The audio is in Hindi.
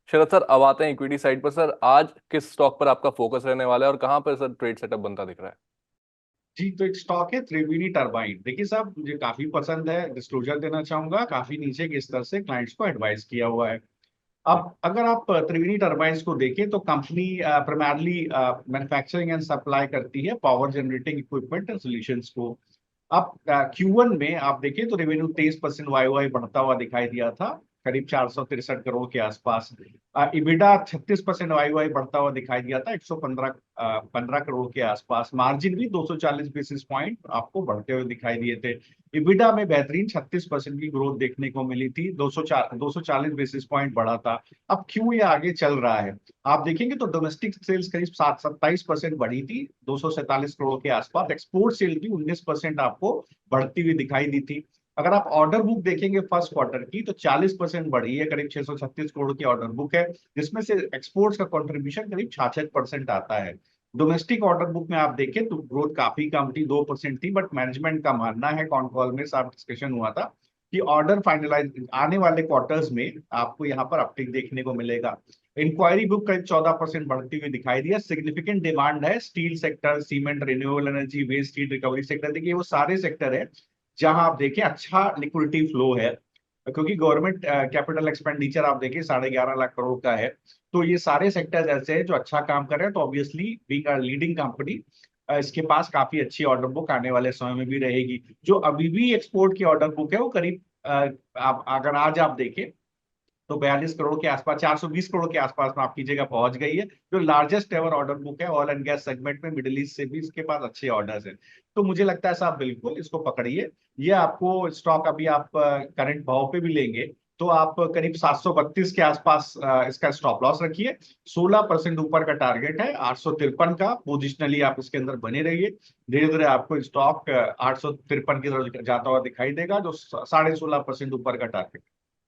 शरद सर, अब आते हैं इक्विटी साइड पर। सर, आज किस स्टॉक पर आपका फोकस रहने वाला है और कहाँ पर सर ट्रेड सेटअप बनता दिख रहा है? जी, तो एक स्टॉक है त्रिवेणी टरबाइन। देखिए साहब, मुझे काफी पसंद है, डिस्क्लोजर देना चाहूंगा, काफी नीचे के स्तर से क्लाइंट्स को एडवाइस किया हुआ है। अब अगर आप त्रिवेणी टरबाइंस को देखें तो company primarily manufacturing and supply करती है power generating equipment and solutions को। अब Q1 में आप देखें तो रेवेन्यू 23% वाई बढ़ता हुआ दिखाई दिया था, करीब 463 करोड़ के आसपास। इबिडा 36% वाई बढ़ता हुआ दिखाई दिया था, 115 के आसपास। मार्जिन भी 240 बेसिस पॉइंट आपको बढ़ते हुए दिखाई दिए थे। इबिडा में बेहतरीन 36% की ग्रोथ देखने को मिली थी, 240 बेसिस पॉइंट बढ़ा था। अब क्यों ये आगे चल रहा है, आप देखेंगे तो डोमेस्टिक सेल्स करीब 27% बढ़ी थी, 247 करोड़ के आसपास। एक्सपोर्ट सेल भी 19% आपको बढ़ती हुई दिखाई दी थी। अगर आप ऑर्डर बुक देखेंगे फर्स्ट क्वार्टर की तो 40% बढ़ी है, करीब 636 करोड़ की ऑर्डर बुक है, जिसमें से एक्सपोर्ट्स का कंट्रीब्यूशन करीब 66% आता है। डोमेस्टिक ऑर्डर बुक में आप देखें तो ग्रोथ काफी कम थी, 2% थी, बट मैनेजमेंट का मानना है, कॉन कॉल में साफ डिस्कशन हुआ था कि ऑर्डर फाइनलाइज आने वाले क्वार्टर्स में आपको यहाँ पर अपटिक देखने को मिलेगा। इंक्वायरी बुक करीब 14% बढ़ती हुई दिखाई दी है। सिग्निफिकेंट डिमांड है steel sector, cement, renewable energy, waste heat recovery sector. देखिए वो सारे सेक्टर है जहां आप देखें अच्छा लिक्विडिटी फ्लो है, क्योंकि गवर्नमेंट कैपिटल एक्सपेंडिचर आप देखें 11.5 लाख करोड़ का है। तो ये सारे सेक्टर्स ऐसे हैं जो अच्छा काम कर रहे हैं, तो obviously being a leading company इसके पास काफी अच्छी ऑर्डर बुक आने वाले समय में भी रहेगी। जो अभी भी एक्सपोर्ट की ऑर्डर बुक है वो करीब आप अगर आज आप देखें तो 42 करोड़ के आसपास, 420 करोड़ के आसपास में आप कीजिएगा पहुंच गई है, जो लार्जेस्ट एवर ऑर्डर बुक है ऑयल एंड गैस सेगमेंट में। मिडिल ईस्ट से भी इसके पास अच्छे ऑर्डर्स हैं। तो मुझे लगता है साहब बिल्कुल इसको पकड़िए। ये आपको स्टॉक अभी आप करंट भाव पे भी लेंगे तो आप करीब 732 के आसपास इसका स्टॉप लॉस रखिए। 16% ऊपर का टारगेट है 853 का, पोजिशनली आप इसके अंदर बने रहिए। धीरे धीरे आपको स्टॉक 853 की तरफ जाता हुआ दिखाई देगा, जो 16.5% ऊपर का टारगेट।